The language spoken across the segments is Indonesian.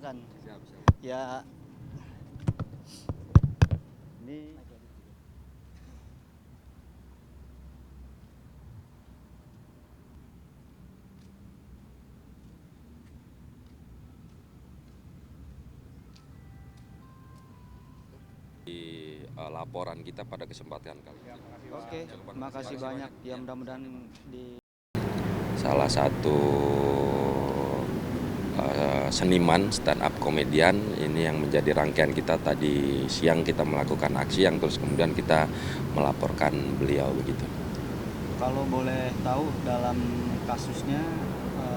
silakan. Siap. Ya, ini laporan kita pada kesempatan kali ini. oke. Makasih banyak. Ya mudah-mudahan di Salah satu seniman stand up komedian ini yang menjadi rangkaian kita. Tadi siang kita melakukan aksi yang terus kemudian kita melaporkan beliau begitu. kalau boleh tahu dalam kasusnya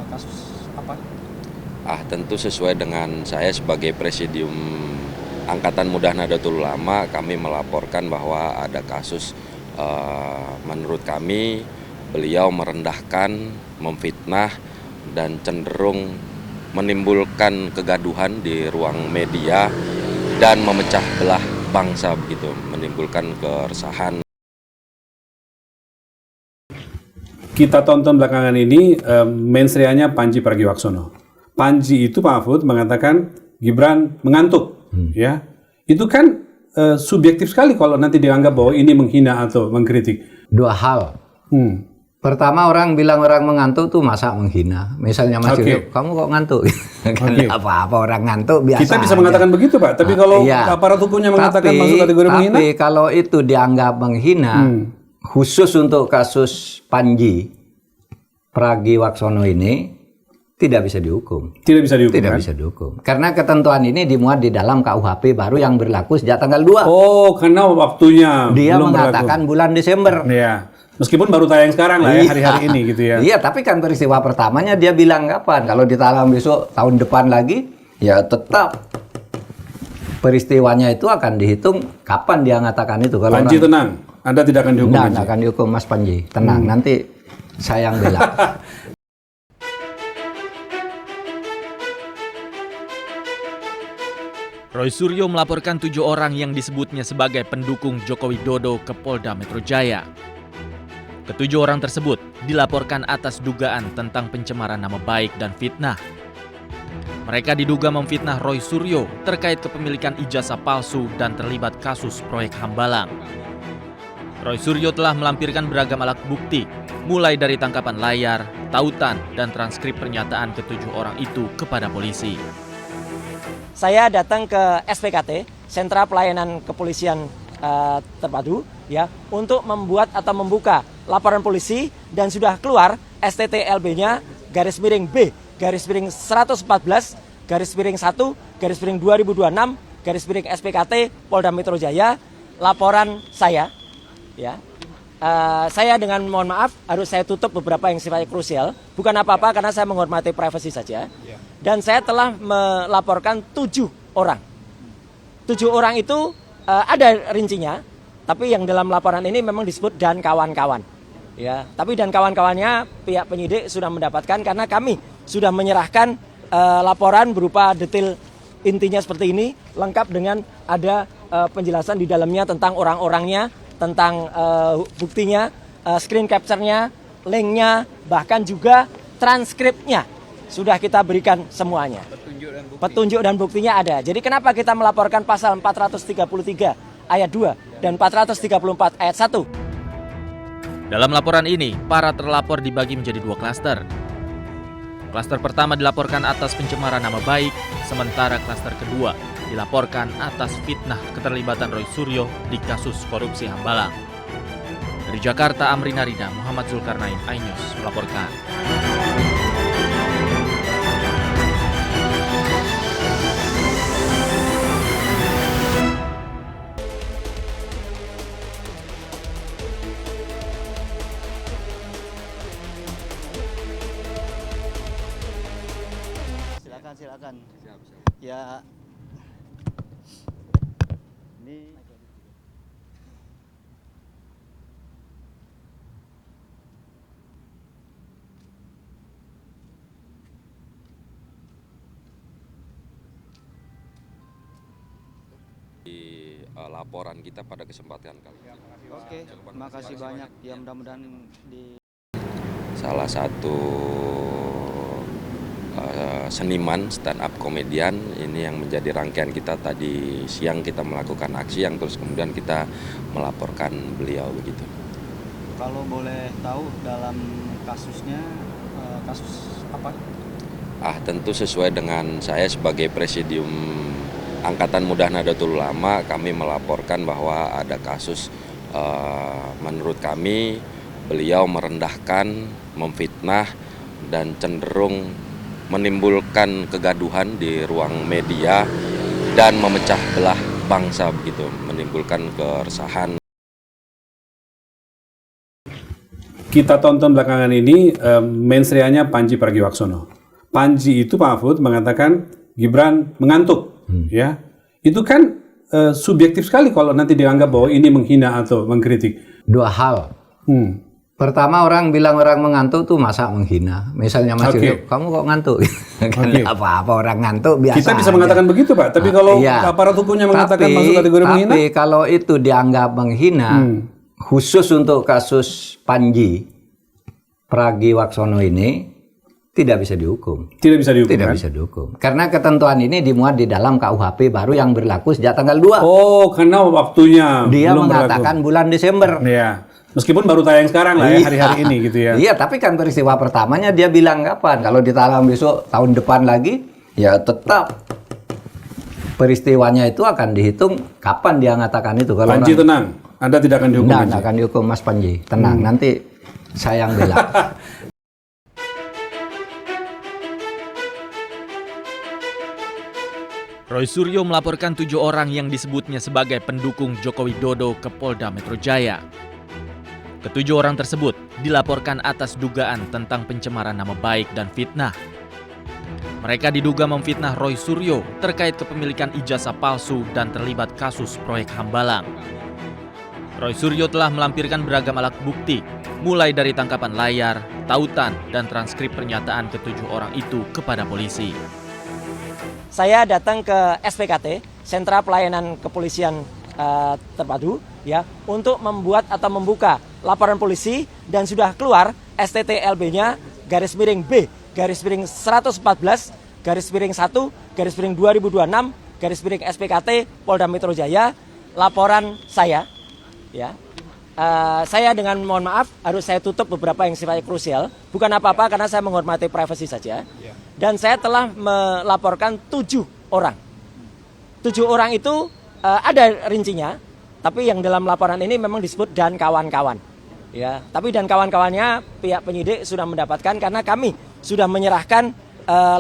kasus apa? Tentu sesuai dengan saya sebagai Presidium Angkatan Muda Nahdlatul Ulama, kami melaporkan bahwa ada kasus menurut kami beliau merendahkan, memfitnah, dan cenderung menimbulkan kegaduhan di ruang media dan memecah belah bangsa begitu, menimbulkan keresahan. Kita tonton belakangan ini mensreanya Panji Pragiwaksono. Panji itu Pak Mahfud mengatakan Gibran mengantuk, ya. Itu kan subjektif sekali kalau nanti dianggap bahwa ini menghina atau mengkritik. Dua hal. Pertama, orang bilang orang mengantuk tuh masa menghina. Misalnya Mas Yusuf, kamu kok ngantuk? Kan apa-apa orang ngantuk biasa. Kita bisa aja mengatakan begitu Pak, tapi kalau aparat hukumnya mengatakan masuk kategori menghina. Tapi kalau itu dianggap menghina, khusus untuk kasus Panji Pragiwaksono ini tidak bisa dihukum. Tidak bisa dihukum. Tidak bisa dihukum. Karena ketentuan ini dimuat di dalam KUHP baru yang berlaku sejak tanggal 2. Oh, karena waktunya dia belum mengatakan berlaku. Bulan Desember. Iya. Meskipun baru tayang sekarang lah ya, hari-hari ini gitu ya. Iya, tapi kan peristiwa pertamanya dia bilang kapan? Kalau ditalang besok tahun depan lagi, ya tetap peristiwanya itu akan dihitung kapan dia mengatakan itu. Kalau Panji tenang, Anda tidak akan dihukum. Tidak akan dihukum Mas Panji, tenang. Nanti saya yang bela. Roy Suryo melaporkan 7 orang yang disebutnya sebagai pendukung Joko Widodo ke Polda Metro Jaya. Ketujuh orang tersebut dilaporkan atas dugaan tentang pencemaran nama baik dan fitnah. Mereka diduga memfitnah Roy Suryo terkait kepemilikan ijazah palsu dan terlibat kasus proyek Hambalang. Roy Suryo telah melampirkan beragam alat bukti, mulai dari tangkapan layar, tautan, dan transkrip pernyataan ketujuh orang itu kepada polisi. Saya datang ke SPKT, Sentra Pelayanan Kepolisian Terpadu, ya, untuk membuat atau membuka laporan polisi dan sudah keluar STTLB-nya /B /114 /1 /2026 /SPKT Polda Metro Jaya. Laporan saya, ya, saya dengan mohon maaf harus saya tutup beberapa yang sifatnya krusial, bukan apa-apa karena saya menghormati privasi saja. Dan saya telah melaporkan 7 orang. 7 orang itu ada rincinya, tapi yang dalam laporan ini memang disebut dan kawan-kawan. Ya, tapi dan kawan-kawannya pihak penyidik sudah mendapatkan karena kami sudah menyerahkan laporan berupa detail intinya seperti ini, lengkap dengan ada penjelasan di dalamnya tentang orang-orangnya, tentang buktinya, screen capture-nya, link-nya, bahkan juga transkripnya sudah kita berikan semuanya. Petunjuk dan buktinya ada. Jadi kenapa kita melaporkan pasal 433 ayat 2 dan 434 ayat 1? Dalam laporan ini, para terlapor dibagi menjadi 2 klaster. Klaster pertama dilaporkan atas pencemaran nama baik, sementara klaster kedua dilaporkan atas fitnah keterlibatan Roy Suryo di kasus korupsi Hambalang. Dari Jakarta, Amrina Rida, Muhammad Zulkarnain, iNews melaporkan. silakan. Ya, ini laporan kita pada kesempatan kali ini. oke. Makasih banyak. Ya mudah-mudahan di salah satu seniman stand up komedian, ini yang menjadi rangkaian kita. Tadi siang kita melakukan aksi yang terus kemudian kita melaporkan beliau begitu. Kalau boleh tahu dalam kasusnya kasus apa? Tentu sesuai dengan saya sebagai Presidium Angkatan Muda Nahdlatul Ulama, kami melaporkan bahwa ada kasus menurut kami beliau merendahkan, memfitnah, dan cenderung menimbulkan kegaduhan di ruang media dan memecah belah bangsa begitu, menimbulkan keresahan. Kita tonton belakangan ini mensreanya Panji Pragiwaksono. Panji itu Pak Mahfud mengatakan Gibran mengantuk, ya. Itu kan subjektif sekali kalau nanti dianggap bahwa ini menghina atau mengkritik. Dua hal. Pertama, orang bilang orang mengantuk tuh masa menghina. Misalnya Mas Yusuf, kamu kok ngantuk? Apa-apa orang ngantuk biasa. Kita bisa mengatakan begitu Pak, tapi kalau aparat hukumnya mengatakan masuk kategori menghina? Tapi kalau itu dianggap menghina, khusus untuk kasus Panji Pragiwaksono ini, tidak bisa dihukum. Tidak bisa dihukum, Tidak kan? bisa dihukum. Karena ketentuan ini dimuat di dalam KUHP baru yang berlaku sejak tanggal 2. Oh, karena waktunya Dia belum mengatakan berlaku. bulan Desember. Ya. Meskipun baru tayang sekarang lah ya, hari-hari ini gitu ya. Iya, tapi kan peristiwa pertamanya dia bilang kapan? Kalau ditalang besok tahun depan lagi, ya tetap peristiwanya itu akan dihitung kapan dia mengatakan itu. Kalau Panji tenang, Anda tidak akan dihukum. Tidak akan dihukum Mas Panji, tenang. Nanti saya yang bela. Roy Suryo melaporkan 7 orang yang disebutnya sebagai pendukung Joko Widodo ke Polda Metro Jaya. Ketujuh orang tersebut dilaporkan atas dugaan tentang pencemaran nama baik dan fitnah. Mereka diduga memfitnah Roy Suryo terkait kepemilikan ijazah palsu dan terlibat kasus proyek Hambalang. Roy Suryo telah melampirkan beragam alat bukti, mulai dari tangkapan layar, tautan, dan transkrip pernyataan ketujuh orang itu kepada polisi. Saya datang ke SPKT, Sentra Pelayanan Kepolisian Terpadu, ya, untuk membuat atau membuka laporan polisi dan sudah keluar STTLB-nya _B _1/1/2026 SPKT Polda Metro Jaya, laporan saya, ya. Saya dengan mohon maaf harus saya tutup beberapa yang sifatnya krusial, bukan apa-apa karena saya menghormati privasi saja. Dan saya telah melaporkan 7 orang. 7 orang itu ada rincinya, tapi yang dalam laporan ini memang disebut dan kawan-kawan. Ya, tapi dan kawan-kawannya pihak penyidik sudah mendapatkan karena kami sudah menyerahkan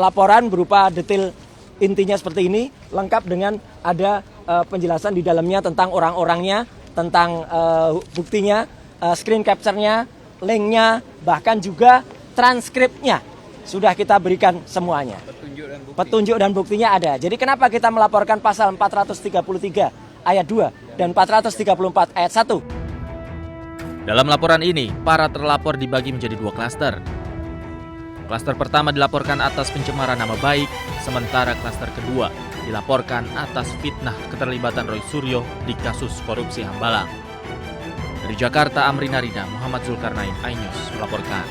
laporan berupa detail intinya seperti ini, lengkap dengan ada penjelasan di dalamnya tentang orang-orangnya, tentang buktinya, screen capture-nya, link-nya, bahkan juga transkripnya sudah kita berikan semuanya. Petunjuk dan buktinya ada. Jadi kenapa kita melaporkan pasal 433 ayat 2 dan 434 ayat 1? Dalam laporan ini, para terlapor dibagi menjadi 2 klaster. Klaster pertama dilaporkan atas pencemaran nama baik, sementara klaster kedua dilaporkan atas fitnah keterlibatan Roy Suryo di kasus korupsi Hambalang. Dari Jakarta, Amrina Rida, Muhammad Zulkarnain, iNews melaporkan.